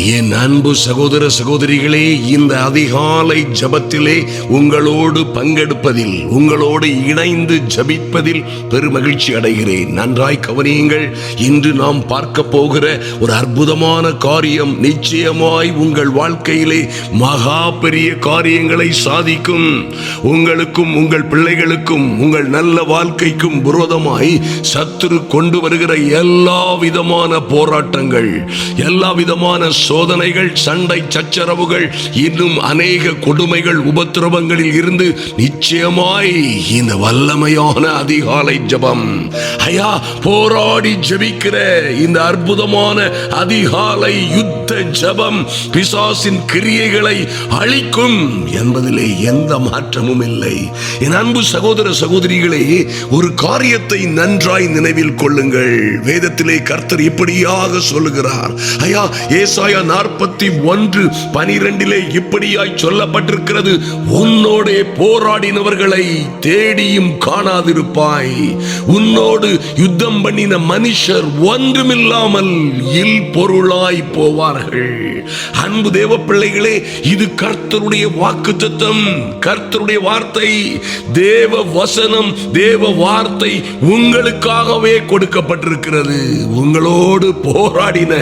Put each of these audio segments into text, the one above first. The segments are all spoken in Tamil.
என் அன்பு சகோதர சகோதரிகளே, இந்த அதிகாலை ஜபத்திலே உங்களோடு பங்கெடுப்பதில், உங்களோடு இணைந்து ஜபிப்பதில் பெருமகிழ்ச்சி அடைகிறேன். நன்றாய் கவனியுங்கள். இன்று நாம் பார்க்க போகிற ஒரு அற்புதமான காரியம் நிச்சயமாய் உங்கள் வாழ்க்கையிலே மகா பெரிய காரியங்களை சாதிக்கும். உங்களுக்கும் உங்கள் பிள்ளைகளுக்கும் உங்கள் நல்ல வாழ்க்கைக்கும் விரோதமாய் சத்துரு கொண்டு வருகிற எல்லா விதமான போராட்டங்கள், எல்லா விதமான சோதனைகள், சண்டை சச்சரவுகள், இன்னும் அநேக கொடுமைகள், உபத்திரவங்களில் இருந்து நிச்சயமாய் இந்த வல்லமையான அதிகாலை ஜெபம், போராடி ஜெபிக்கிற இந்த அற்புதமான அதிகாலை யுத்த ஜெபம் பிசாசின் கிரியைகளை அழிக்கும் என்பதிலே எந்த மாற்றமும் இல்லை. என் அன்பு சகோதர சகோதரிகளே, ஒரு காரியத்தை நன்றாய் நினைவில் கொள்ளுங்கள். வேதத்திலே கர்த்தர் இப்படியாக சொல்லுகிறார். ஏசாயா 41:12 இப்படியாய் சொல்லப்பட்டிருக்கிறது: உன்னோடே போராடினவர்களை தேடியும் காணாதிருப்பாய், உன்னோடு யுத்தம் பண்ணின மனுஷர் ஒன்றுமில்லாமல் இல் பொருளாய் போவார்கள். அன்பு தேவ பிள்ளைகளே, இது கர்த்தருடைய வாக்குத்தத்தம், கர்த்தருடைய வார்த்தை, தேவ வசனம், தேவ வார்த்தை உங்களுக்காகவே கொடுக்கப்பட்டிருக்கிறது. உங்களோடு போராடின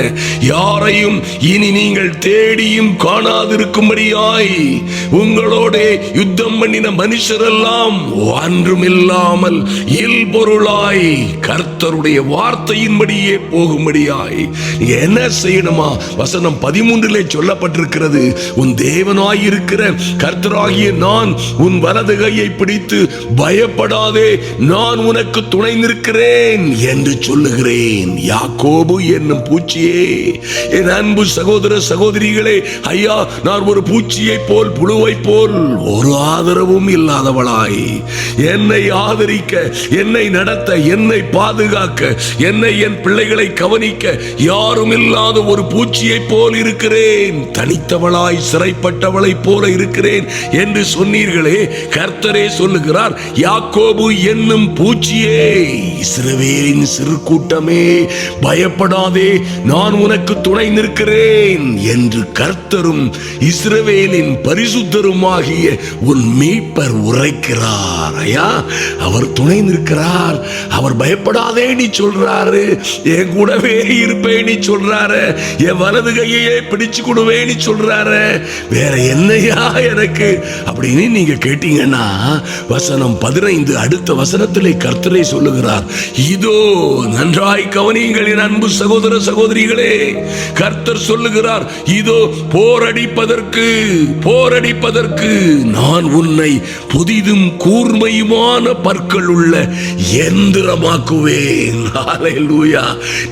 யாரையும் இனி நீங்கள் தேடியும் காணாதிருக்கும்படியாய், உங்களோட யுத்தம் பண்ணின மனுஷரெல்லாம் ஒன்றுமில்லாமல் இல் பொருளாய் கர்த்தருடைய வார்த்தையின்படியே போகும்படியாய் என்ன செய்யணுமா? வசனம் 13 சொல்லப்பட்டிருக்கிறது: உன் தேவனாய் இருக்கிற கர்த்தராகிய நான் உன் வலது கையை பிடித்து பயப்படாதே, நான் உனக்கு துணை நிற்கிறேன் என்று சொல்லுகிறேன். யாக்கோபு என்னும் பூச்சியே, என் அன்பு சகோதர சகோதரிகளே, நான் ஒரு பூச்சியை போல், புழுவை போல், ஒரு ஆதரவும் இல்லாதவளாய், என்னை ஆதரிக்க, என்னை நடத்த, என்னை பாதுகாக்க, என்னை என் பிள்ளைகளை கவனிக்க யாரும் இல்லாத ஒரு பூச்சியை போல் இருக்கிறேன், தனித்தவளாய் சிறைப்பட்டவளை போல இருக்கிறேன் என்று சொன்னீர்களே. கர்த்தரே சொல்லுகிறார்: யாக்கோபு என்னும் பூச்சியே, இஸ்ரவேலின் சிறு கூட்டமே, பயப்படாதே, நான் உனக்கு துணை நிற்கிறேன் என்று கர்த்தரும் இஸ்ரவேலின் பரிசுத்தருமாகிய உன் மீட்பர் உரைக்கிறார். அவர் துணை நிற்கிறார். அவர் பயப்படாதே நீ சொல்றாரு, என் கூடவே இருப்பேன் சொல்றாரு, என் வலது கையே பிடிச்சு கொடுவே சொல்றாரு, வேற என்னையா எனக்கு அப்படின்னு நீங்க கேட்டீங்கன்னா, வசனம் 15 அடுத்த வசனத்திலே கர்த்தரை சொல்லுகிறார்: இதோ, நன்றாய் கவனியுங்கள் என் அன்பு சகோதர சகோதரிகளே, கர்த்தர் சொல்லுகிறார்: இதோ போரடிப்பதற்கு நான் உன்னை புதிதும் கூர்மையுமான பற்கள் உள்ள எந்திரமாக்குவேன். ஹல்லேலூயா.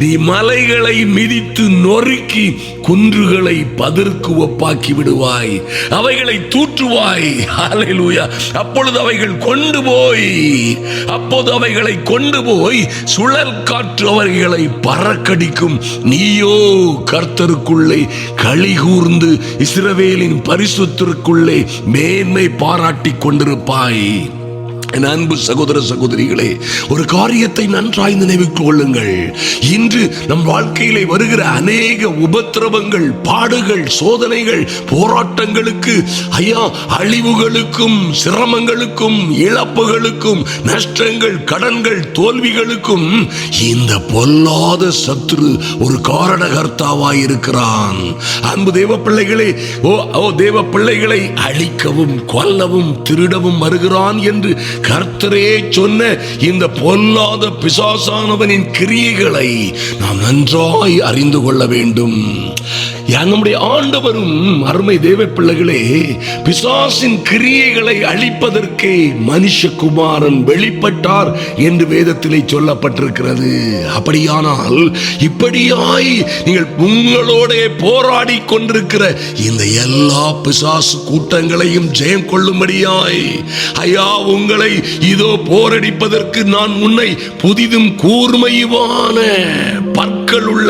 நீ மலைகளை மிதித்து நொறுக்கி குன்றுகளை பதற்கு ஒப்பாக்கி விடுவாய், அவைகளை தூற்றுவாய். ஹல்லேலூயா. அப்பொழுது அவைகளை கொண்டு போய் சுழல் காற்று அவர்களை பறக்கடிக்கும். நீயோ கர்த்தருக்குள்ளே களி கூர்ந்து இஸ்ரவேலின் பரிசுத்தருக்குள்ளே மேன்மை பாராட்டிக் கொண்டிருப்பாய். என் அன்பு சகோதர சகோதரிகளே, ஒரு காரியத்தை நன்றாய் நினைவில் கொள்ளுங்கள். இன்று நம் வாழ்க்கையிலே வருகிற அநேக உபத்திரவங்கள், பாடுகள், சோதனைகள், போராட்டங்களுக்கு, அழிவுகளுக்கும், சிரமங்களுக்கும், இழப்புகளுக்கும், நஷ்டங்கள், கடன்கள், தோல்விகளுக்கும் இந்த பொல்லாத சத்துரு ஒரு காரணகர்த்தாவாய் இருக்கிறான். அன்பு தேவ பிள்ளைகளே, தேவ பிள்ளைகளை அழிக்கவும், கொல்லவும், திருடவும் வருகிறான் என்று கர்த்தரே சொன்ன இந்த பொல்லாத பிசாசானவனின் கிரியைகளை நாம் நன்றாய் அறிந்து கொள்ள வேண்டும். நம்முடைய ஆண்டவரும் அருமை தேவ பிள்ளைகளே, பிசாசின் கிரியைகளை அழிப்பதற்கே மனுஷகுமாரன் வெளிப்பட்டார் என்று வேதத்திலே சொல்லப்பட்டிருக்கிறது. அப்படியானால் இப்படியாய் நீங்கள் உங்களோட போராடி கொண்டிருக்கிற இந்த எல்லா பிசாசு கூட்டங்களையும் ஜெயம் கொள்ளும்படியாய், உங்களை இதோ போரடிப்பதற்கு நான் உன்னை புதிதும் கூர்மையுமான நாட்கள் உள்ள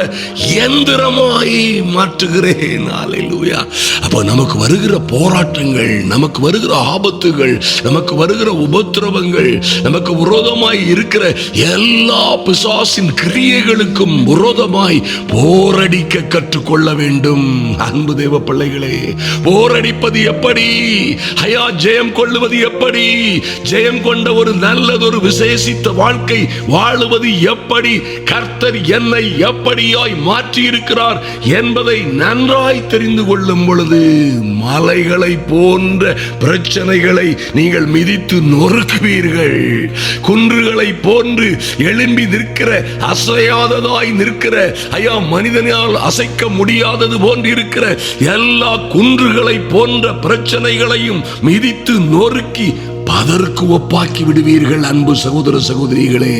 எந்திரமாய் மாற்றுகிறேன். அல்லேலூயா. அப்ப நமக்கு வருகிற போராட்டங்கள், நமக்கு வருகிற ஆபத்துகள், நமக்கு வருகிற உபத்திரவங்கள், நமக்கு விரோதமாய் இருக்கிற எல்லா பிசாசின் கிரியைகளுக்கும் விரோதமாய் போரடிக்க கற்றுக்கொள்ள வேண்டும். அன்பு தேவ பிள்ளைகளே, போரடிப்பது எப்படி? ஐயா, ஜெயம் கொள்ளுவது எப்படி? ஜெயம் கொண்ட ஒரு நல்லதொரு விசேஷித்த வாழ்க்கை வாழுவது எப்படி? கர்த்தர் என்னை எப்படியாய் மாற்றி இருக்கிறார் என்பதை நன்றாய் தெரிந்து கொள்ளும் பொழுது மலைகளை போன்ற பிரச்சனைகளை நீங்கள் மிதித்து நொறுக்குவீர்கள். குன்றுகளை போன்று எழும்பி நிற்கிற, அசையாததாய் நிற்கிற, ஐயா, மனிதனால் அசைக்க முடியாதது போன்று இருக்கிற எல்லா குன்றுகளை போன்ற பிரச்சனைகளையும் மிதித்து நொறுக்கி பதற்கு ஒப்பாக்கி விடுவீர்கள். அன்பு சகோதர சகோதரிகளே,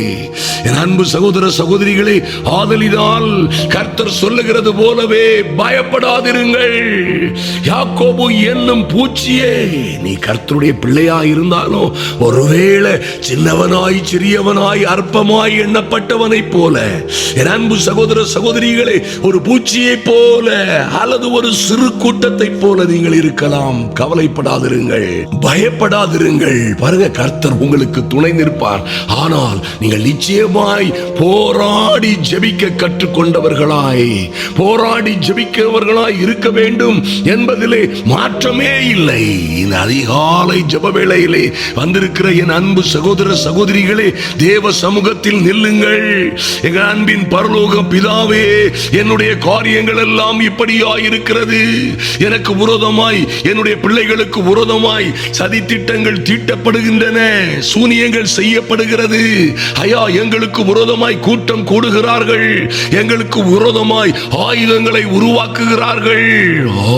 என் அன்பு சகோதர சகோதரிகளே, ஆதலினால் கர்த்தர் சொல்லுகிறது போலவே பயப்படாதிருங்கள். யாக்கோபு என்னும் பூச்சியே, நீ கர்த்தருடைய பிள்ளையா இருந்தாலும் ஒருவேளை சின்னவனாய், சிறியவனாய், அற்பமாய் எண்ணப்பட்டவனை போல, என் அன்பு சகோதர சகோதரிகளே, ஒரு பூச்சியை போல அல்லது ஒரு சிறு கூட்டத்தை போல நீங்கள் இருக்கலாம். கவலைப்படாதிருங்கள், பயப்படாதிருங்கள். பாருங்க, கர்த்தர் உங்களுக்கு துணை நிற்பார். ஆனால் நீங்கள் நிச்சயமாய் போராடி ஜெபிக்க கற்றுக்கொண்டவர்களாய், போராடி ஜெபிக்கிறவர்களாய் இருக்க வேண்டும் என்பதிலே மாற்றமே இல்லை. இந்த அதிகாலை ஜெப வேளையிலே வந்திருக்கிற என் அன்பு சகோதர சகோதரிகளே, தேவ சமூகத்தில் நில்லுங்கள். எங்கள் அன்பின் பரலோக பிதாவே, என்னுடைய காரியங்கள் எல்லாம் இப்படியாய் இருக்கிறது. எனக்கு விரோதமாய், என்னுடைய பிள்ளைகளுக்கு விரோதமாய் சதி திட்டங்கள் தீட்டப்படுகின்றன, சூனியங்கள் செய்யப்படுகிறது. ஐயா, எங்களுக்கு விரோதமாய் கூட்டம் கூடுகிறார்கள், எங்களுக்கு விரோதமாய் ஆயுதங்களை உருவாக்குகிறார்கள். ஓ,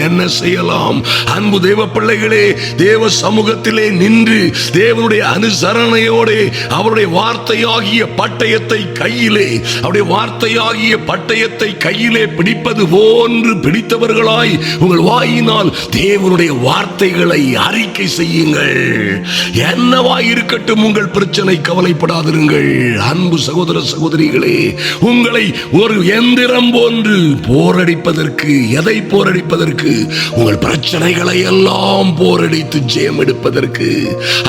என்ன செய்யலாம்? அன்பு தேவ பிள்ளைகளே, தேவ சமூகத்திலே நின்று தேவனுடைய அனுசரணையோடு அவருடைய வார்த்தையாகிய பட்டயத்தை கையிலே, அவருடைய வார்த்தையாகிய பட்டயத்தை கையிலே பிடிப்பது போன்று பிடித்தவர்களாய் உங்கள் வாயினால் தேவனுடைய வார்த்தைகளை அறிக்கை செய்யுங்கள். என்னவாய் இருக்கட்டும் உங்கள் பிரச்சனை, கவலைப்படாதிருங்கள். அன்பு சகோதர சகோதரிகளே, உங்களை ஒரு எந்திரம் போன்று போரடிப்பதற்கு, எதை போரடிப்பதற்கு? உங்கள் பிரச்சனைகளை எல்லாம் போரடித்து ஜெயம் எடுப்பதற்கு.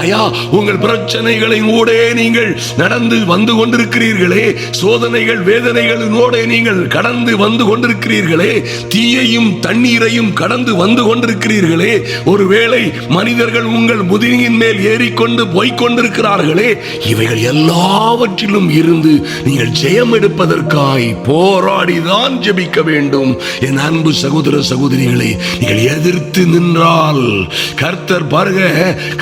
ஐயா, உங்கள் பிரச்சனைகளின் ஊடே நீங்கள் நடந்து வந்து கொண்டிருக்கிறீர்களே, சோதனைகள் வேதனைகளினோடே நீங்கள் கடந்து வந்து கொண்டிருக்கிறீர்களே, தீயையும் தண்ணீரையும் கடந்து வந்து கொண்டிருக்கிறீர்களே, ஒருவேளை மனிதர்கள் உங்கள் முதுகின் மேல் ஏறிக்கொண்டு போய்கொண்டிருக்கிறார்களே, இவைகள் எல்லாவற்றிலும் இருந்து நீங்கள் ஜெயம் எடுப்பதற்காய் போராடிதான் ஜெபிக்க வேண்டும். என் அன்பு சகோதர சகோதரிகளை, நீங்கள் எதிர்த்து நின்றால் கர்த்தர், பாருங்க,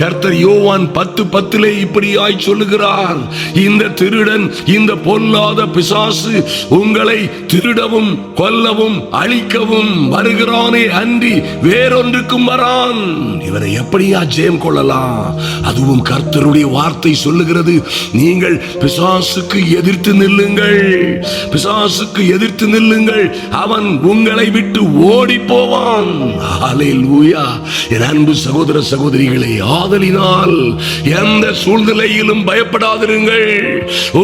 கர்த்தர் யோவான் 10:10 இப்படியாய் சொல்லுகிறார், இந்த திருடன், இந்த பொல்லாத பிசாசு உங்களை திருடவும் கொல்லவும் அழிக்கவும் வருகிறானே அன்றி வேறொன்றுக்கும் வரான். இவரை எப்படியா ஜெயம் கொள்ளலாம்? அதுவும் கர்த்தருடைய வார்த்தை சொல்லுகிறது, நீங்கள் பிசாசுக்கு எதிர்த்து நில்லுங்கள், பிசாசுக்கு எதிர்த்து நில்லுங்கள், அவன் உங்களை விட்டு ஓடி போவான். ஹல்லேலூயா. என் அன்பு சகோதர சகோதரிகளே, ஆதலினால் எந்த சூழ்நிலையிலும் பயப்படாதிருங்கள்.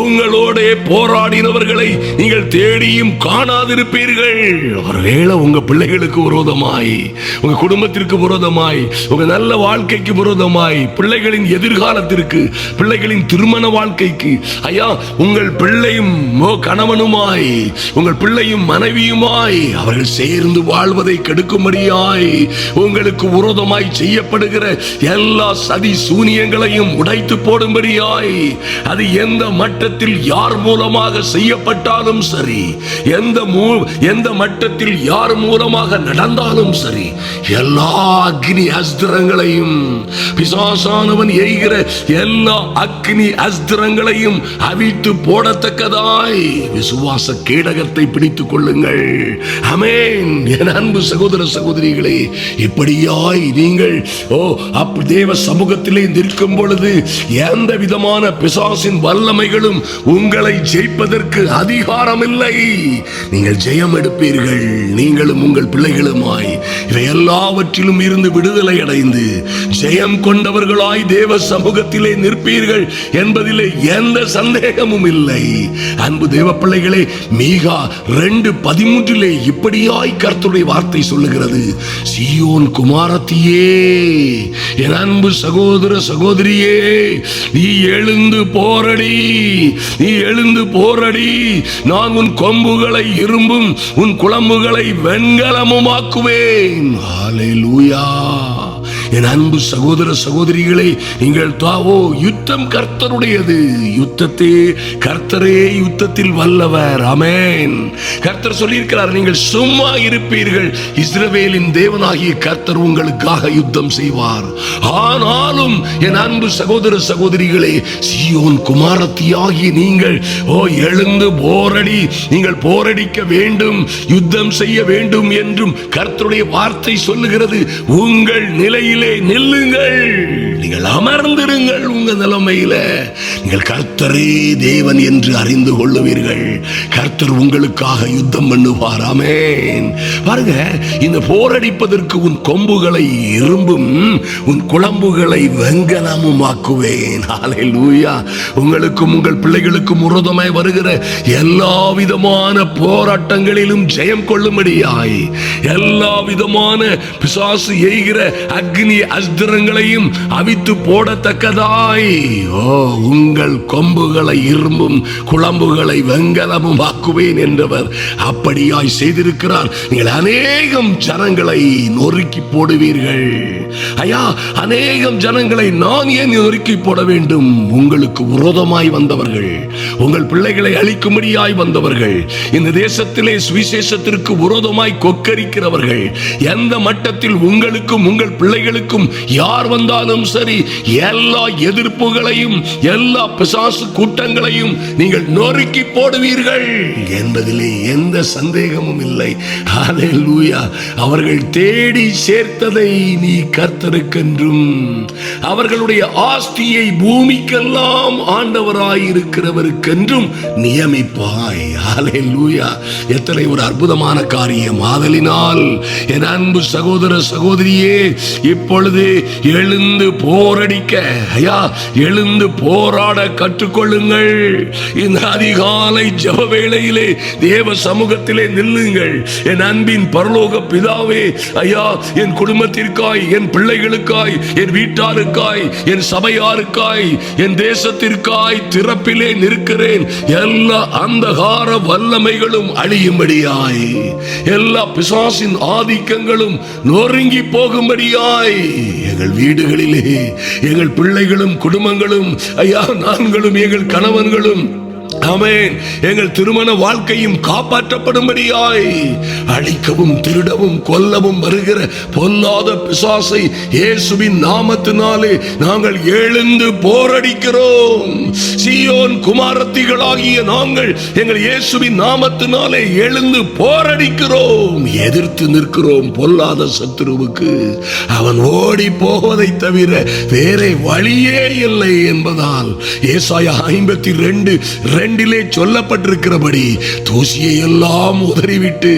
உங்களோட போராடினவர்களை நீங்கள் தேடியும் காணாதிருப்பீர்கள். ஒருவேளை உங்க பிள்ளைகளுக்கு விரோதமாய், உங்க குடும்பத்திற்கு விரோதமாய், உங்க நல்ல வாழ்க்கைக்கு விரோதமாய், பிள்ளைகளின் எதிர்காலத்திற்கு, பிள்ளைகளின் திருமண வாழ்க்கைக்கு, ஐயா, உங்கள் பிள்ளையும் கணவனுமாய், உங்கள் பிள்ளையும் மனைவியுமாய் அவர்கள் சேர்ந்து வாழ்வதை கெடுக்கும்படியாய் உங்களுக்கு விரோதமாய் செய்யப்படுகிற எல்லா சதி சூனியங்களையும் உடைத்து போடும்படியாய், அது எந்த மட்டத்தில் யார் மூலமாக செய்யப்பட்டாலும் சரி, எந்த மட்டத்தில் யார் மூலமாக நடந்தாலும் சரி, எல்லா அக்னி அஸ்திரங்களையும், பிசாசானவன் எய்கிற எல்லா அக்னி அஸ்திரங்களையும் அவித்து போடத்தக்கதாய் விசுவாச கேடகத்தை பிடித்துக் கொள்ளுங்கள். ஆமென். என் அன்பு சகோதர சகோதரிகளே, இப்படியாய் நீங்கள் தேவ சமூகத்திலே நிற்கும் பொழுது எந்த விதமான பிசாசின் வல்லமைகளும் உங்களை ஜெயிப்பதற்கு அதிகாரம் இல்லை. நீங்கள் ஜெயம் எடுப்பீர்கள். நீங்களும் உங்கள் பிள்ளைகளுமாய் இவை எல்லாவற்றிலும் இருந்து விடுதலை அடைந்து ஜெயம் கொண்டவர்களாய் தேவ சமூகத்திலே நிற்பீர்கள் என்பதிலே எந்த சந்தேகமும் இல்லை. அன்பு தேவ பிள்ளைகளே, மீகா 2:13 இப்படியாய் கர்த்தருடைய வார்த்தை சொல்லுகிறது, சீயோன் குமாரத்தியே, என் அன்பு சகோதர சகோதரியே, நீ எழுந்து போரடி, நீ எழுந்து போரடி, நான் உன் கொம்புகளை இரும்பும் உன் குளம்புகளை வெண்கலமுமாக்குவேன். ஹல்லேலூயா. என் அன்பு சகோதர சகோதரிகளை, நீங்கள் தாவோ, யுத்தம் கர்த்தருடையது, கர்த்தரே யுத்தத்தில் வல்லவர். ஆமென். கர்த்தர் சொல்லியிருக்கிறார், நீங்கள் சும்மா இருப்பீர்கள், இஸ்ரவேலின் தேவனாகிய கர்த்தர் உங்களுக்காக யுத்தம் செய்வார். ஆனாலும் என் அன்பு சகோதர சகோதரிகளே, சீயோன் குமாரத்தியாகி நீங்கள் எழுந்து போரடி, நீங்கள் போரடிக்க வேண்டும், யுத்தம் செய்ய வேண்டும் என்றும் கர்த்தருடைய வார்த்தை சொல்லுகிறது. உங்கள் நிலையிலே நில்லுங்கள், நீங்கள் அமர்ந்திருங்கள். உங்க நிலைமையில நீங்கள் கர்த்தரே தேவன் என்று அறிந்து கொள்ளுவீர்கள். கர்த்தர் உங்களுக்காக யுத்தம் பண்ணுவார். ஆமென். பாருங்க, இந்த போரடிப்பதற்கு உன் கொம்புகளை இரும்பும் உன் குளம்புகளை வெண்கலமும் ஆக்குவேன். ஹல்லேலூயா. உங்களுக்கும் உங்கள் பிள்ளைகளுக்கும் விரோதமாய் வருகிற எல்லா விதமான போராட்டங்களிலும் ஜெயம் கொள்ளும்படியாய், எல்லா விதமான பிசாசு எய்கிற அக்னி அஸ்திரங்களையும் அவித்து போடத்தக்கதாய் உங்கள் கொம்புகளை இரும்பும் குளம்புகளை வெண்கலமும் ஆக்குவேன் என்றவர் அப்படியாய் செய்திருக்கிறார். நீங்கள் அநேகம் ஜனங்களை நொறுக்கி போடுவீர்கள். ஐயா, அநேகம் ஜனங்களை நான் ஏன் நொறுக்கி போட வேண்டும்? உங்களுக்கு விரோதமாய் வந்தவர்கள், உங்கள் பிள்ளைகளை அழிக்கும்படியாய் வந்தவர்கள், இந்த தேசத்திலே சுவிசேஷத்திற்கு விரோதமாய் கொக்கரிக்கிறவர்கள், எந்த மட்டத்தில் உங்களுக்கும் உங்கள் பிள்ளைகளுக்கும் யார் வந்தாலும் சரி, எல்லா எதிர்ப்புகளையும் எல்லா பிசாசு கூட்டங்களையும் நீங்கள் நொறுக்கி போடுவீர்கள் என்பதிலே எந்த சந்தேகமும் இல்லை. ஹல்லேலூயா. அவர்கள் தேடி சேர்த்ததை நீ கர்த்தருக்கென்றும் அவர்களுடைய ஆஸ்தியை பூமிக்கெல்லாம் ஆண்டவராயிருக்கிறவருக்கென்றும் நியமிப்பாய். ஹல்லேலூயா. எத்தனை ஒரு அற்புதமான காரியம். ஆதலினால் என் அன்பு சகோதர சகோதரியே, இப்பொழுது எழுந்து போரடிக்க, ஐயா, எழுந்து போராட கற்றுக்கொள்ளுங்கள். இந்த அதிகாலை ஜெப வேளையிலே தேவ சமூகத்திலே நில்லுங்கள். என் அன்பின் பரலோக பிதாவே, ஐயா, என் குடும்பத்திற்காய், என் பிள்ளைகளுக்காய், என் வீட்டாருக்காய், என் சபையாருக்காய், என் தேசத்திற்காய் திறப்பிலே நிற்கிறேன். எல்லா அந்தகார வல்லமைகளும் அழியும்படியாய், எல்லா பிசாசின் ஆதிக்கங்களும் நொறுங்கி போகும்படியாய், எங்கள் வீடுகளிலே எங்கள் பிள்ளைகளும் குடும்பங்களும், ஐயா, நாங்களும் எங்கள் கணவன்களும், ஆமென், எங்கள் திருமண வாழ்க்கையும் காப்பாற்றப்படும்படியாய், அழிக்கவும் திருடவும் கொல்லவும் வருகிற பொல்லாத பிசாசை இயேசுவின் நாமத்தினாலே நாங்கள் எழுந்து போரடிக்கிறோம். சீயோன் குமாரத்திகளாகிய நாங்கள் எங்கள் இயேசுவின் நாமத்தினாலே எழுந்து போரடிக்கிறோம், எதிர்த்து நிற்கிறோம் பொல்லாத சத்துருவுக்கு. அவன் ஓடி போவதை தவிர வேறே வழியே இல்லை என்பதால் ஏசாயா 52:2 சொல்லப்பட்டிருக்கிறபடி தூசியை எல்லாம் உதறிவிட்டு,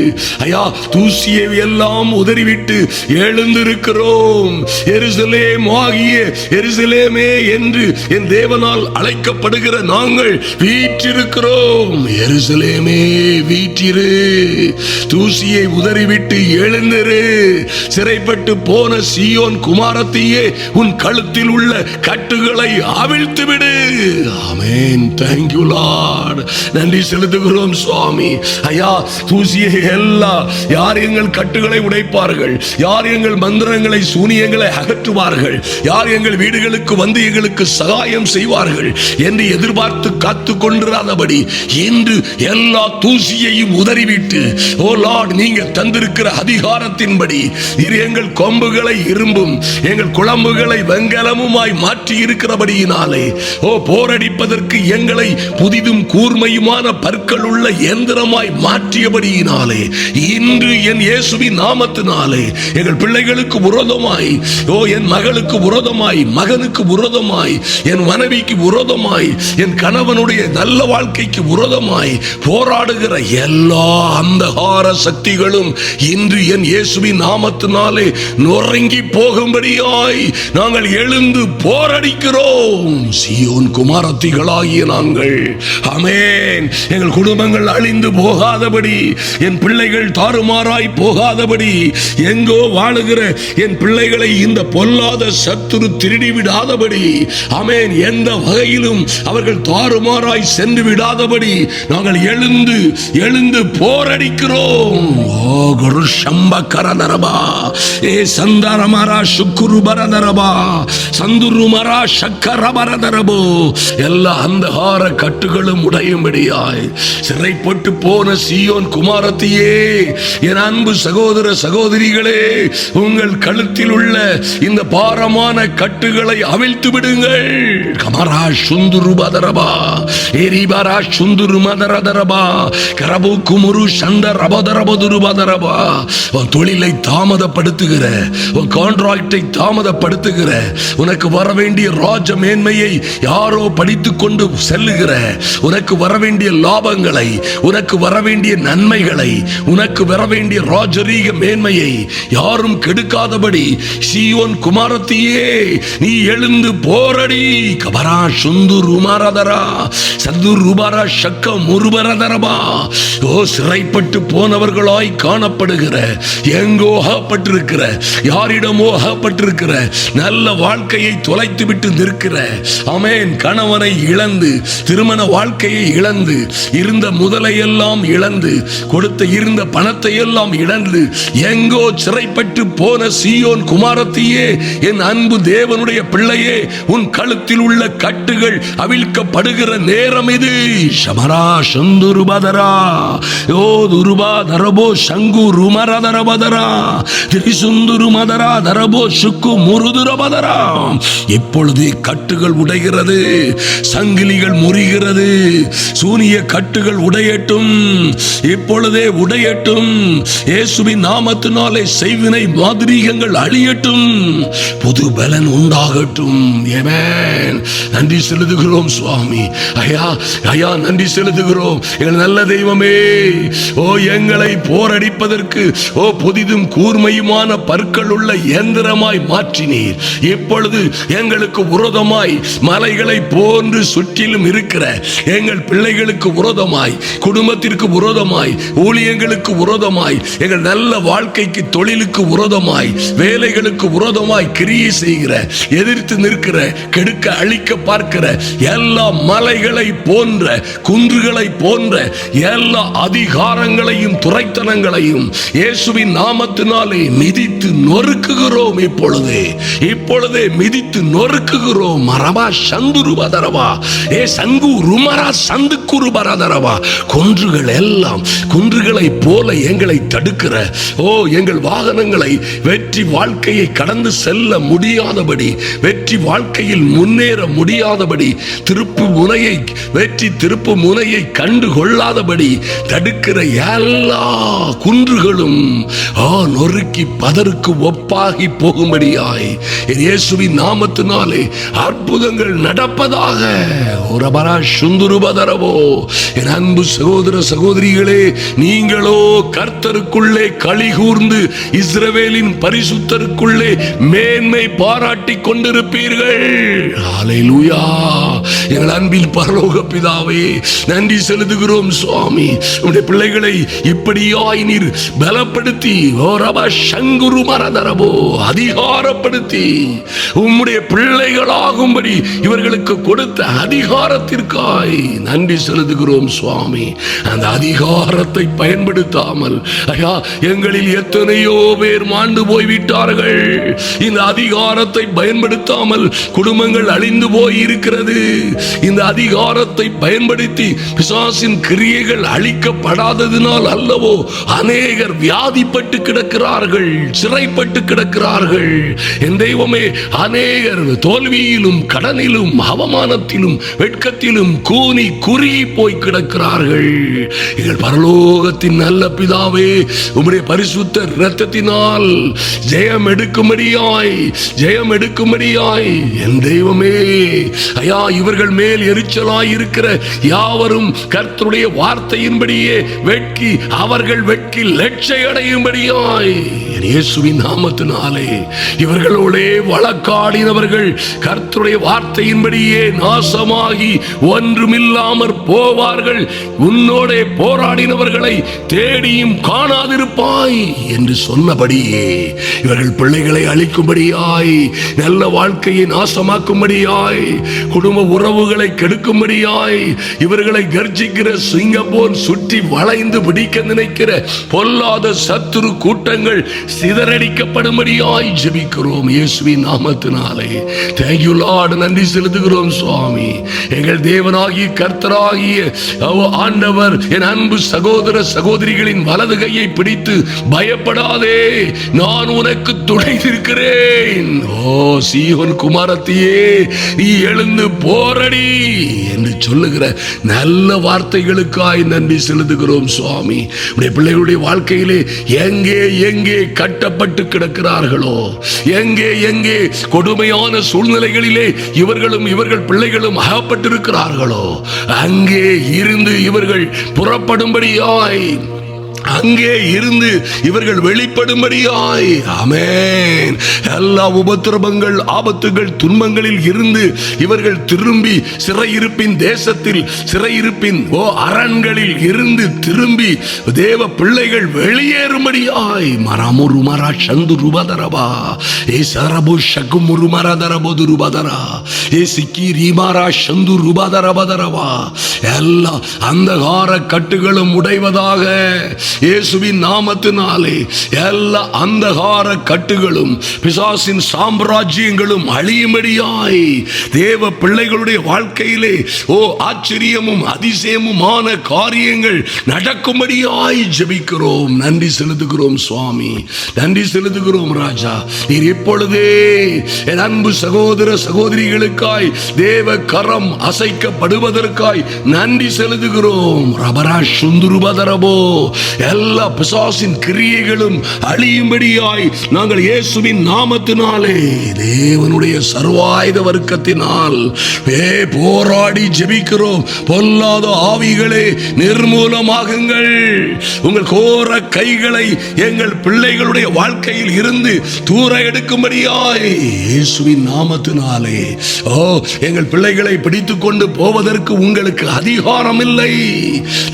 ஐயா, தூசியை எல்லாம் உதறிவிட்டு எழுந்திருக்கிறோம். எருசலேம் ஆகிய எருசலேமே என்று என் தேவனால் அழைக்கப்படுகிற நாங்கள் வீற்றிருக்கிறோம். எருசலேமே வீற்றிரு, தூசியை உதறிவிட்டு எழுந்திரு. சிறைப்பட்டு போன சீயோன் குமாரத்தியே, உன் கழுத்தில் உள்ள கட்டுகளை அவிழ்த்து விடு. ஆமென். Thank you Lord. நன்றி செலுத்துகிறோம் சுவாமி. ஐயா, தூசியை எல்லாம் யார் எங்கள் கட்டுகளை உடைப்பார்கள், யார் எங்கள் மந்திரங்களை சூனியங்களை அகற்றுவார்கள், யார் எங்கள் வீடுகளுக்கு வந்து எங்களுக்கு சகாயம் செய்வார்கள் என்று எதிர்பார்த்து காத்து கொண்டிராதபடி இன்று எல்லா தூசியையும் உதறிவிட்டு, ஓ லார்ட், நீங்க தந்திருக்கிற அதிகாரத்தின்படி எங்கள் கொம்புகளை இரும்பும் எங்கள் குளம்புகளை வெண்கலமுமாய் மாற்றி இருக்கிறபடியினாலே, ஓ, போரடிப்பதற்கு எங்களை புதிதாக பொதிதும் கூர்மையுமான பற்கள் உள்ள எந்திரமாய் மாற்றியபடியினாலே இன்று என் இயேசுவின் நாமத்தினாலே எங்கள் பிள்ளைகளுக்கு விரோதமாய், என் மகளுக்கு விரோதமாய், மகனுக்கு விரோதமாய், என் மனைவிக்கு விரோதமாய், என் கணவனுடைய நல்ல வாழ்க்கைக்கு விரோதமாய் போராடுகிற எல்லா அந்தகார சக்திகளும் இன்று என் இயேசுவின் நாமத்தினாலே நொறுங்கி போகும்படியாய் நாங்கள் எழுந்து போராடிக்கிறோம். சீயோன் குமாரத்திகளாகிய நாங்கள், ஆமென், எங்கள் குடும்பங்கள் அழிந்து போகாதபடி, என் பிள்ளைகள் தாறுமாறாய் போகாதபடி, எங்கோ வாழுகிற என் பிள்ளைகளை இந்த பொல்லாத சத்துரு திருடி விடாதபடி, ஆமென், எந்த வகையிலும் அவர்கள் தாறுமாறாய் சென்று விடாதபடி நாங்கள் எழுந்து எழுந்து போராடிக்கிறோம். ஓ குரு சம்பகரதரபா, ஏ சந்தரமரா சுக்குருபரதரபா, சந்துருமரா சக்கரபரதரபோ, எல்லா அந்தகார கட்டுகளும் உடையும்படியாய் சிறைப்பட்டு போன சீயோன் குமாரத்தியே, என் அன்பு சகோதர சகோதரிகளே, உங்கள் கழுத்தில் உள்ள இந்த பாரமான கட்டுகளை அவிழ்த்து விடுங்கள். கமரா சுந்துருபதரபா, எரிபரா சுந்துருமதரதரபா, கரபு குமுரு சந்த ரபதரபதுருபதரபா. உன் தொழிலை தாமதப்படுத்துகிற, உன் கான்ட்ராக்டை தாமதப்படுத்துகிற, உனக்கு வர வேண்டிய ராஜ மேன்மையை யாரோ படித்துக் கொண்டு செல்லுகிற, உனக்கு வர வேண்டிய லாபங்களை, உனக்கு வர வேண்டிய நன்மைகளை, உனக்கு வர வேண்டிய ராஜரீக மேன்மையை யாரும் கெடுக்காதபடி சீயோன் குமாரத்தியே, நீ எழுந்து போரடி. கபரா சுந்துருமரதரா சந்துருபரா சக்க முருபரதரபா. ஓ சிறைப்பட்டு போனவர்களாய் காணப்படுகிற, எங்கோ அகப்பட்டிருக்கிற, யாரிடமோ அகப்பட்டிருக்கிற, நல்ல வாழ்க்கையை தொலைத்து விட்டு நிற்கிற, ஆமென், கணவனை இழந்து, திருமண வாழ்க்கையை இழந்து, இருந்த முதலையெல்லாம் இழந்து, கொடுத்த இருந்த பணத்தை எல்லாம் இழந்து, எங்கோ சிறைப்பட்டு போன சீயோன் குமாரத்தியே, என் அன்பு தேவனுடைய பிள்ளையே, உன் கழுத்தில் உள்ள கட்டுகள் அவிழ்க்கப்படுகிற நேரம் இது. சமரா சந்துருபதரா, ஓ துருபா தரபோ சங்கு ருமரதரபதரா, திரிசுந்துரு மதரா தரபோ சுக்கு முருதுரபதரா. இப்பொழுது கட்டுகள் உடைகிறது, சங்கிலிகள் முறிகிறது, சூனிய கட்டுகள் உடையட்டும், இப்பொழுதே உடையட்டும். இயேசுவின் நாமத்தினாலே செய்வினை மாந்திரீகங்கள் அழியட்டும், புது பலன் உண்டாகட்டும். ஆமென். நன்றி செலுத்துகிறோம் சுவாமி. ஐயா ஐயா, நன்றி செலுத்துகிறோம் எங்கள் நல்ல தெய்வமே. ஓ எங்களை போரடிப்பதற்கு, ஓ புதிதும் கூர்மையுமான பற்கள் உள்ள எந்திரமாய் மாற்றினீர். இப்பொழுது எங்களுக்கு விரோதமாய் மலைகளை போன்று சுற்றிலும் இருக்கிற எங்கள் பிள்ளைகளுக்கு விரோதமாய், குடும்பத்திற்கு விரோதமாய், ஊழியங்களுக்கு விரோதமாய், எங்கள் நல்ல வாழ்க்கைக்கு, தொழிலுக்கு விரோதமாய், வேலைகளுக்கு விரோதமாய் கிரியை செய்கிற, எதிர்த்து நிற்கிற, கெடுக்க அழிக்க பார்க்கிற எல்லா மலைகளை போன்ற, குன்றுகளை போன்ற எல்லா அதிகாரங்களையும் துரைத்தனங்களையும் இயேசுவின் நாமத்தினாலே மிதித்து நொறுக்குகிறோம். இப்பொழுதே மிதித்து நொறுக்குகிறோம். மரபா சந்துருபதரவா, ஏ சங்கு ருமரா சந்துக்குருபரதரவா. குன்றுகள் எல்லாம் குன்றுகளை போல எங்களை தடுக்கிற, ஓ எங்கள் வாகனங்களை வெற்றி வாழ்க்கையை கடந்து செல்ல முடியாதபடி, வெற்றி வாழ்க்கையில் முன்னேற முடியாதபடி, வெற்றி திருப்பு முனையை கண்டு கொள்ளாதபடி தடுக்கிற எல்லா குன்றுகளும் நொறுக்கி பதருக்கு ஒப்பாகி போகும்படியாய் இயேசுவின் நாமத்தினாலே அற்புதங்கள் நடப்பதாக. ஒரபரா சுந்துருபதரவோ. என் அன்பு சகோதர சகோதரிகளே, நீங்களோ கர்த்தருக்குள்ளே களி கூர்ந்து இஸ்ரவேலின் பரிசுத்தருக்குள்ளே மேன்மை பாராட்டி கொண்டிருப்பீர்கள். ஹல்லேலூயா. எங்கள் அன்பில் பரலோக பிதாவே, நன்றி செலுத்துகிறோம் சுவாமி. உம்முடைய பிள்ளைகளை இப்படியாய் நீர் பலப்படுத்தி, அதிகாரப்படுத்தி, உம்முடைய பிள்ளைகளாகும்படி இவர்களுக்கு கொடுத்த அதிகாரத்திற்காய் நன்றி செலுத்துகிறோம் சுவாமி. அந்த அதிகாரத்தை பயன்படுத்தாமல் ஐயா, எங்களில் எத்தனையோ பேர் மாண்டு போய்விட்டார்கள். இந்த அதிகாரத்தை பயன்படுத்தாமல் குடும்பங்கள் அழிந்து போய் இருக்கிறது. இந்த அதிகாரத்தை பயன்படுத்தி பிசாசின் கிரியைகள் அழிக்கப்படாததினால் அல்லவோ அநேகர் வியாதிப்பட்டு கிடக்கிறார்கள், சிறைப்பட்டு கிடக்கிறார்கள். என் தெய்வமே, அநேக அநேகர் தோல்வியிலும் கடனிலும் அவமானத்திலும் வெட்கத்திலும் கூனி குறுகி போய் கிடக்கிறார்கள். எங்கள் பரலோகத்தின் நல்ல பிதாவே, உம்முடைய பரிசுத்த இரத்தத்தினால் ஜெயம் எடுக்கும்படியாய் என் தெய்வமே ஐயா, இவர்கள் மேல் எரிச்சலாய் இருக்கிற யாவரும் கர்த்தருடைய வார்த்தையின்படியே அவர்கள் வெட்கி லட்சை அடையும்படியாய் இயேசுவின் நாமத்தினாலே இவர்களோடே வழக்காடினவர்கள் கர்த்தருடைய வார்த்தையின்படியே நாசமாகி ஒன்றுமில்லாமற் போவார்கள். உன்னோடே போராடினவர்களை தேடியும் காணாதிருப்பாய் என்று சொன்னபடியே இவர்கள் பிள்ளைகளை அழிக்கும்படியாய், நல்ல வாழ்க்கையை நாசமாக்கும்படியாய், குடும்ப உறவுகளை கெடுக்கும்படியாய், இவர்களை கர்ஜிக்கிற சிங்கப்போர் சுற்றி வளைந்து பிடிக்க நினைக்கிற பொல்லாத சத்துரு கூட்டங்கள் சிதறடிக்கப்படும்படியாய் ஜெபிக்கிறோம் இயேசுவின் நாமத்தினாலே. Thank you Lord, நன்றி செலுத்துகிறோம் சுவாமி. எங்கள் தேவனாகிய கர்த்தராகிய ஆண்டவர் என் அன்பு சகோதர சகோதரிகளின் வலது கையை பிடித்து பயப்படாதே, நான் உனக்கு துணை இருக்கிறேன், ஓ சீயோன் குமாரத்தியே நீ எழுந்து போரடி என்று சொல்லுகிற நல்ல வார்த்தைகளுக்காய் நன்றி செலுத்துகிறோம் சுவாமி. உடைய பிள்ளைகளுடைய வாழ்க்கையிலே எங்கே எங்கே கட்டப்பட்டு கிடக்கிறார்களோ, எங்கே கொடுமையான சூழ்நிலைகளிலே இவர்கள் பிள்ளைகளும் அகப்பட்டிருக்கிறார்களோ, அங்கே இருந்து இவர்கள் புறப்படும்படியாய், அங்கே இருந்து இவர்கள் வெளிப்படும்படியாய், ஆமென். எல்லா உபத்திரவங்கள் ஆபத்துகள் துன்பங்களில் இருந்து இவர்கள் திரும்பி சிறையிருப்பின் தேசத்தில் சிறையிருப்பின் அரண்களில் இருந்து திரும்பி தேவ பிள்ளைகள் வெளியேறும்படியாய் மரமுரு மரா சந்து ருபதரபா ஏ சரபு ஷகுமுரு மரதரபது ருபதரா ஏ சிக்கி ரீமாரா சந்து ருபதரபதரபா எல்லா அந்தகார கட்டுகளும் உடைவதாக இயேசுவின் நாமத்தினாலே. எல்லா அந்தகார கட்டுகளும் பிசாசின் சாம்ராஜ்யங்களும் அழியும்படியாய் தேவ பிள்ளைகளுடைய வாழ்க்கையிலே ஆச்சரியமும் அதிசயமுமான காரியங்கள் நடக்கும்படியாய் ஜெபிக்கிறோம். நன்றி செலுத்துகிறோம் சுவாமி, நன்றி செலுத்துகிறோம் ராஜா. நீர் இப்பொழுதே என் அன்பு சகோதர சகோதரிகளுக்காய் தேவ கரம் அசைக்கப்படுவதற்காய் நன்றி செலுத்துகிறோம். ரபரா சுந்துருபதரபோ எல்லா பிசாசின் கிரியைகளும் அழியும்படியாய் நாங்கள் இயேசுவின் நாமத்தினாலே தேவனுடைய சர்வாயுத வர்க்கத்தினால் போராடி ஜெபிக்கிறோம். பொல்லாத ஆவிகளே நிர்மூலமாகுங்கள். உங்கள் கோர கைகளை எங்கள் பிள்ளைகளுடைய வாழ்க்கையில் இருந்து தூர எடுக்கும்படியாய் இயேசுவின் நாமத்தினாலே எங்கள் பிள்ளைகளை பிடித்துக் கொண்டு போவதற்கு உங்களுக்கு அதிகாரம் இல்லை.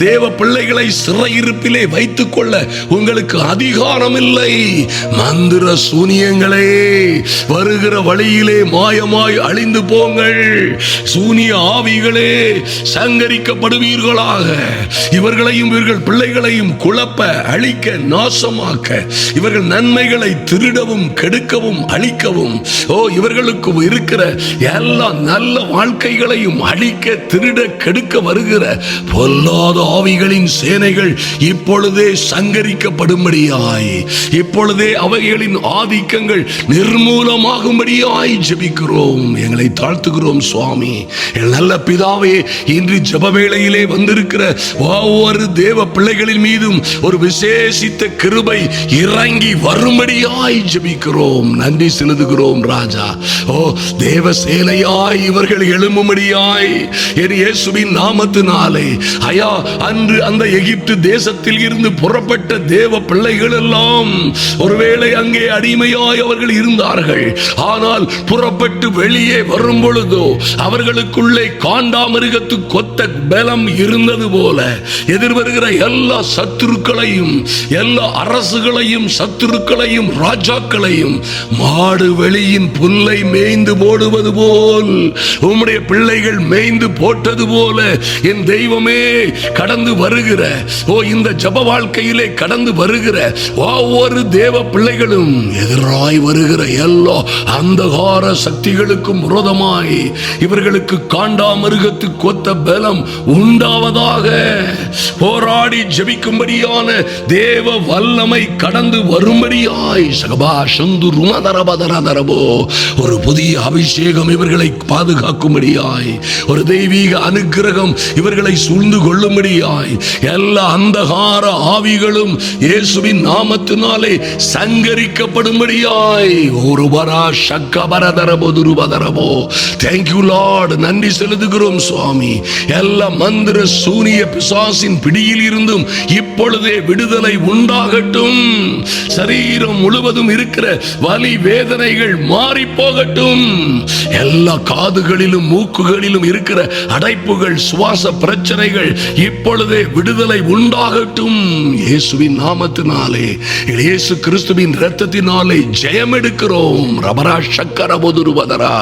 தேவ பிள்ளைகளை சிறையிருப்பிலே வைத்துக் கொள்ள உங்களுக்கு அதிகாரம் இல்லை. மந்திர சூனியங்களே வருகிற வழியிலே மாயமாய் அழிந்து போங்கள். சூனிய ஆவிகளே சங்கரிக்கப்படுவீர்களாக. இவர்களையும் இவர்கள் பிள்ளைகளையும் குழப்ப அழிக்க நாசமாக்க, இவர்கள் நன்மைகளை திருடவும் கெடுக்கவும் அழிக்கவும் இவர்களுக்கு இருக்கிற எல்லா நல்ல வாழ்க்கைகளையும் அழிக்க திருட கெடுக்க வருகிற பொல்லாத ஆவிகளின் சேனைகள் இப்பொழுதே சங்கரிக்கப்படும்படியாய், இப்பொழுதே அவைகளின் ஆதிக்கங்கள் நிர்மூலமாகும்படியாய் ஜெபிக்கிறோம். எங்களை தாழ்த்துகிறோம் சுவாமி. எங்கள் நல்ல பிதாவே, இன்று ஜெப வேளையிலே வந்திருக்கிற ஒவ்வொரு தேவ பிள்ளைகளின் மீதும் ஒரு விசேஷித்த கிருபை இறங்கி வரும்படியாய் ஜெபிக்கிறோம். நன்றி செலுத்துகிறோம் ராஜா. தேவ சேனையாய் இவர்கள் எழும்பும்படியாய் என் இயேசுவின் நாமத்தினாலே. ஐயா, அன்று அந்த எகிப்து தேசத்தில் இருந்து புறப்பட்ட தேவ பிள்ளைகள் எல்லாம் ஒருவேளை அங்கே அடிமையாய் அவர்கள் இருந்தார்கள். ஆனால் புறப்பட்டு வெளியே வரும் பொழுதோ அவர்களுக்குள்ளே காண்டாமிருகத்து கொத்த பலம் இருந்தது போல எதிர்வருகிற எல்லா சத்துருக்களையும், எல்லா அரசுகளையும், சத்துருக்களையும், ராஜாக்களையும் மாடு வெளியின் புல்லை மேய்ந்து போடுவது போல் உம்முடைய பிள்ளைகள் மேய்ந்து போட்டது போல என் தெய்வமே கடந்து வருகிற இந்த ஜப வாழ்க்கையிலே கடந்து வருகிற ஒவ்வொரு தேவ பிள்ளைகளும் எதிராய் வருகிற எல்லா அந்தகார சக்திகளுக்கும் விரோதமாய் இவர்களுக்கு காண்டாமிருகத்துக்கு ஒத்த பலம் உண்டாவதாக. போராடி ஜெபிக்கும்படியான தேவ வல்லமை கடந்து வரும்படியாய் ஒரு புதிய அபிஷேகம் இவர்களை பாதுகாக்கும்படியாய், ஒரு தெய்வீக அனுக்கிரகம் இவர்களை சூழ்ந்து கொள்ளும்படியாய், எல்லா அந்தகார ஆவிகளும் இயேசுவின் நாமத்தினாலே சங்கரிக்கப்படும்படியாய் ஒரு வரா சக்கபரதரபோ துருபதரபோ. Thank you Lord. நன்றி செலுத்துகிறோம் சுவாமி. எல்லா மந்திர சூனிய பிசாசின் பிடியில் இருந்தும் இப்பொழுதே விடுதலை உண்டாகட்டும். சரீரம் முழுவதும் இருக்கிற வலி வேதனைகள் மாறி போகட்டும். எல்லா காதுகளிலும் மூக்குகளிலும் இருக்கிற அடைப்புகள், சுவாச பிரச்சனைகள் இப்பொழுதே விடுதலை உண்டாகட்டும். இயேசுவின் நாமத்தினாலே, இயேசு கிறிஸ்துவின் இரத்தத்தினாலே ஜெயம் எடுக்கிறோம். ரபரா சக்கரபோதுருவதரா.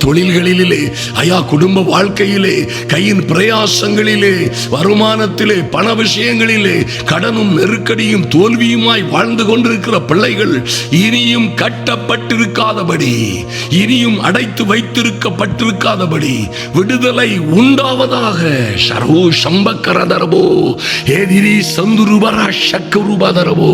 தொழில்களிலே ஐயா, குடும்ப வாழ்க்கையிலே, கையின் பிரயாசங்களிலே, வருமானத்திலே, பண விஷயங்களிலே கடனும் நெருக்கடியும் தோல்வியுமாய் வாழ்ந்து கொண்டிருக்கிற பிள்ளைகள் இனியும் கட்டப்பட்டிருக்காதபடி, இனியும் அடைத்து வைத்திருக்கப்பட்டிருக்காதபடி விடுதலை உண்டாவதாக. சர்வோ சம்பக்கரதரபோ ஏதிரி சந்துருபரா சக்கருபதரபோ.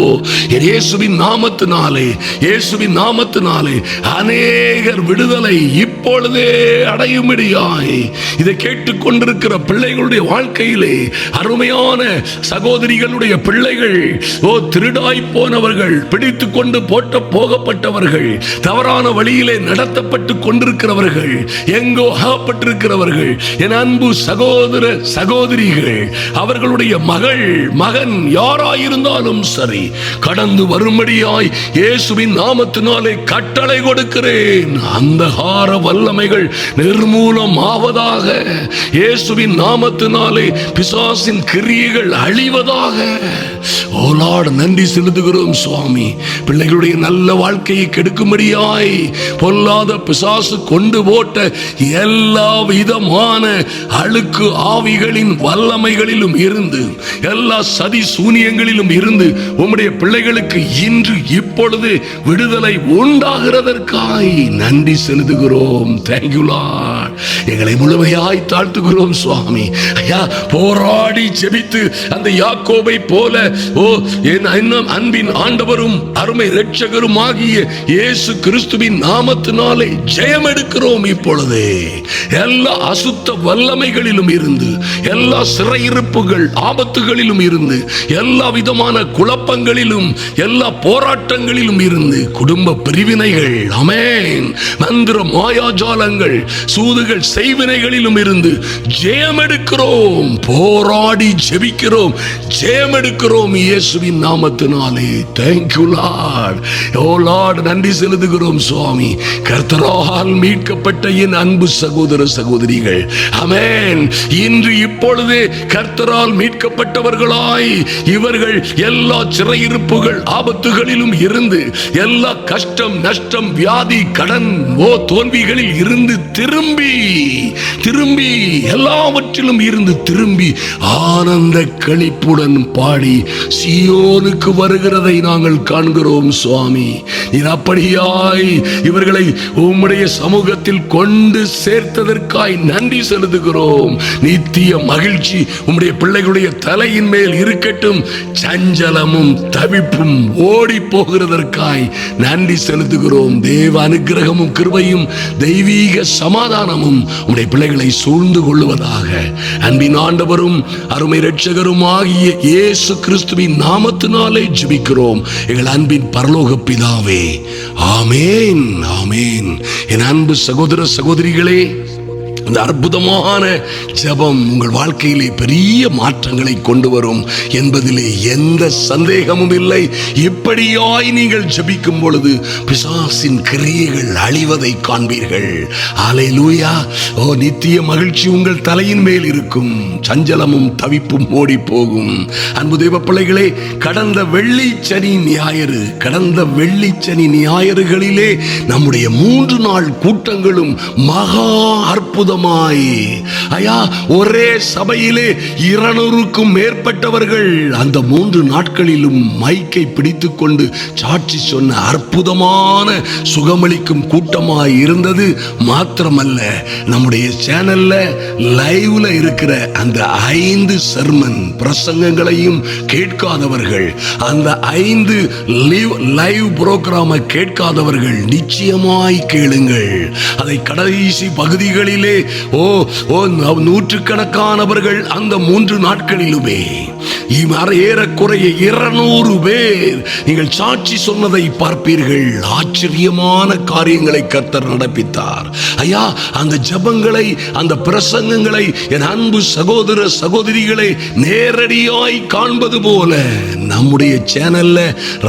இயேசுவின் நாமத்தினாலே, இயேசுவின் நாமத்தினாலே அநேகர் விடுதலை இப்பொழுதே அடையும்படியாய் இதை கேட்டுக்கொண்டிருக்கிற பிள்ளைகளுடைய வாழ்க்கையிலே அருமையான சகோதரிகளுடைய பிள்ளைகள், திருடாய் போனவர்கள், பிடித்து கொண்டு போகப்பட்டவர்கள், தவறான வழியிலே நடத்தப்பட்டு கொண்டிருக்கிறவர்கள், எங்கோ அகப்பட்டிருக்கிறவர்கள், என் அன்பு சகோதர சகோதரிகள், அவர்களுடைய மகள் மகன் யாராயிருந்தாலும் சரி கடந்து வரும்படியாய் இயேசுவின் நாமத்தினாலே கட்டளை கொடுக்கிறேன். அந்தகார வல்லமைகள் நிர்மூலம் ஆவதாக. இயேசுவின் நாமத்தினாலே பிசாசின் கிரியைகள் அழிவதாக. ஓ லார்ட், நன்றி செலுத்துகிறோம் சுவாமி. பிள்ளைகளுடைய நல்ல வாழ்க்கையை கெடுக்கும்படியாய் பொல்லாத பிசாசு கொண்டு போட்ட எல்லா விதமான அழுக்கு ஆவிகளின் வல்லமைகளிலும் இருந்து, எல்லா சதி சூனியங்களிலும் இருந்து உம்முடைய பிள்ளைகளுக்கு இன்று இப்பொழுது விடுதலை உண்டாகிறதற்காய் நன்றி செலுத்துகிறோம். Thank you Lord. எங்களை முழுமையாய் தாழ்த்துகிறோம் சுவாமி. ஐயா, போராடி ஜெபித்து அந்த யாக்கோபை போல என் அன்பின் ஆண்டவரும் அருமை இரட்சகரும் ஆகிய இயேசு கிறிஸ்துவின் நாமத்தினாலே ஜெயம் எடுக்கிறோம். இப்பொழுதே எல்லா அசுத்த வல்லமைகளிலும் இருந்து, எல்லா சிறையிருப்புகள் ஆபத்துகளிலும் இருந்து, எல்லா விதமான குழப்பங்களிலும், எல்லா போராட்டங்களிலும் இருந்து, குடும்ப பிரிவினைகள், ஆமென், மந்திர மாயாஜாலங்கள், சூதுகள், செய்வினைகளிலும் இருந்து ஜெயம் எடுக்கிறோம். போராடி ஜெபிக்கிறோம், ஜெயம் எடுக்கிறோம் இயேசுவின் நாமத்தினாலே. Thank you Lord. Oh Lord, நன்றி செலுத்துகிறோம் சுவாமி. கர்த்தரால் மீட்கப்பட்ட என் அன்பு சகோதர சகோதரிகள், ஆமென், இன்று இப்பொழுதே கர்த்தரால் மீட்கப்பட்டவர்களாய் இவர்கள் எல்லா சிறையிருப்புகள் ஆபத்துகளிலும் இருந்து, எல்லா கஷ்டம் நஷ்டம் வியாதி கடன் தோல்விகளில் இருந்து திரும்பி எல்லாவற்றிலும் இருந்து திரும்பி ஆனந்த களிப்புடன் பாடி சீயோனுக்கு வருகிறதை நாங்கள் காண்கிறோம் சுவாமி. நீர் அப்படியாய் இவர்களை உம்முடைய சமூகத்தில் கொண்டு சேர்த்ததற்காய் நன்றி செலுத்துகிறோம். நித்திய மகிழ்ச்சி உம்முடைய பிள்ளைகளுடைய தலையின் மேல் இருக்கட்டும். சஞ்சலமும் தவிப்பும் ஓடி போகிறதற்காய் நன்றி செலுத்துகிறோம். தேவ அனுக்கிரகமும் கிருபையும் தெய்வீக சமாதானமும் உம்முடைய பிள்ளைகளை சூழ்ந்து கொள்ளுவதாக. அன்பின் ஆண்டவரும் அருமை இரட்சகரும் ஆகிய இயேசு கிறிஸ்துவின் நாமத்தினாலே ஜெபிக்கிறோம் எங்கள் அன்பின் பரலோக பிதாவே. ஆமென், ஆமென். என் அன்பு சகோதர சகோதரிகளே, இந்த அற்புதமான ஜெபம் உங்கள் வாழ்க்கையிலே பெரிய மாற்றங்களை கொண்டு வரும் என்பதிலே எந்த சந்தேகமும் இல்லை. இப்படியாய் நீங்கள் ஜெபிக்கும் பொழுது பிசாசின் கிரியைகள் அழிவதை காண்பீர்கள். அல்லேலூயா. ஓ, நித்திய மகிழ்ச்சி உங்கள் தலையின் மேல் இருக்கும். சஞ்சலமும் தவிப்பும் ஓடி போகும். அன்பு தேவ பிள்ளைகளே, கடந்த வெள்ளி சனி ஞாயிறுகளிலே நம்முடைய 3 நாள் கூட்டங்களும் மகா அற்புதம் அற்புதமாய் ஐயா ஒரே சபையிலே 200க்கும் மேற்பட்டவர்கள் அந்த 3 நாட்களிலும் மைக்கை பிடித்துக் கொண்டு சாட்சி சொன்ன அற்புதமான சுகமளிக்கும் கூட்டமாய் இருந்தது. மாத்திரமல்ல, நம்முடைய சேனல்ல லைவ்ல இருக்கிற அந்த 5 சர்மன் பிரசங்கங்களையும் கேட்காதவர்கள், அந்த 5 லைவ் புரோகிராமை கேட்காதவர்கள் நிச்சயமாய் கேளுங்கள். அதை கடைசி பகுதிகளிலே நூற்றுக்கணக்கானவர்கள் அந்த 3 நாட்களிலுமே ஏறக்குறைய 200 பேர் நீங்கள் சாட்சி சொன்னதை பார்ப்பீர்கள். ஆச்சரியமான காரியங்களை கர்த்தர் நடப்பித்தார். ஐயா, அந்த ஜெபங்களை, அந்த பிரசங்கங்களை என் அன்பு சகோதர சகோதரிகளை நேரடியாய் காண்பது போல நம்முடைய சேனல்ல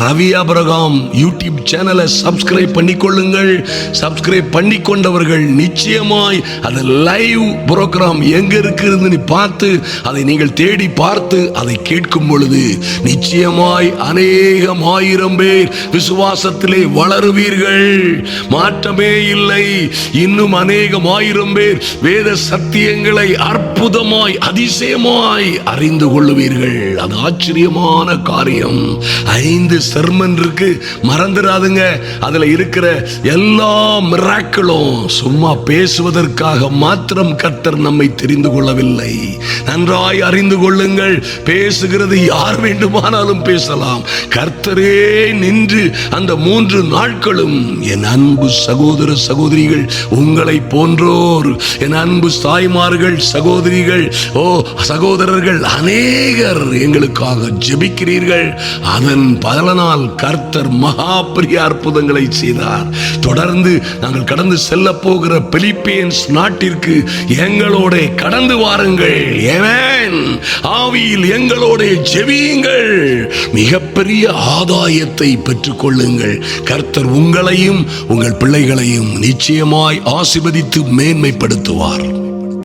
ரவி ஆபிரகாம் யூடியூப் சேனலை சப்ஸ்கிரைப் பண்ணிக்கொள்ளுங்கள். சப்ஸ்கிரைப் பண்ணிக்கொண்டவர்கள் நிச்சயமாய் அந்த லைவ் புரோகிராம் எங்க இருக்குன்னு பார்த்து அதை நீங்கள் தேடி பார்த்து அதை கேட்கும் பொழுது நிச்சயமாய் அநேகம் 1000 பேர் விசுவாசத்திலே வளருவீர்கள். மாற்றமே இல்லை. இன்னும் அநேகம் 1000 பேர் வேத சத்தியங்களை அற்புதமாய் அதிசயமாய் அறிந்து கொள்ளுவீர்கள். அது ஆச்சரியமான காரியம். 5 சர்மன் இருக்கு, மறந்துடாதுங்க. அதுல இருக்கிற எல்லா மிராக்கிளும் சும்மா பேசுவதற்காக மாத்திரம் கர்த்தர் நம்மை தெரிந்து கொள்ளவில்லை. நன்றாய் அறிந்து கொள்ளுங்கள். பேசுகிறது யார் வேண்டுமானாலும் பேசலாம். கர்த்தரே நின்று அந்த 3 நாட்களும் என் அன்பு சகோதர சகோதரிகள், உங்களை போன்றோர், என் அன்பு தாய்மார்கள், சகோதரிகள், சகோதரர்கள் அநேகர் எங்களுக்காக ஜெபிக்கிறீர்கள். அதன் பலனால் கர்த்தர் மகா பெரிய அற்புதங்களை செய்தார். தொடர்ந்து நாங்கள் கடந்து செல்ல போகிற பிலிப்பீன்ஸ் நாட்டிற்கு எங்களோட கடந்து வாருங்கள். ஆவியில் எங்களோட ஜெபியுங்கள். மிகப்பெரிய ஆதாயத்தை பெற்றுக் கொள்ளுங்கள். கர்த்தர் உங்களையும் உங்கள் பிள்ளைகளையும் நிச்சயமாய் ஆசீர்வதித்து மேன்மைப்படுத்துவார்.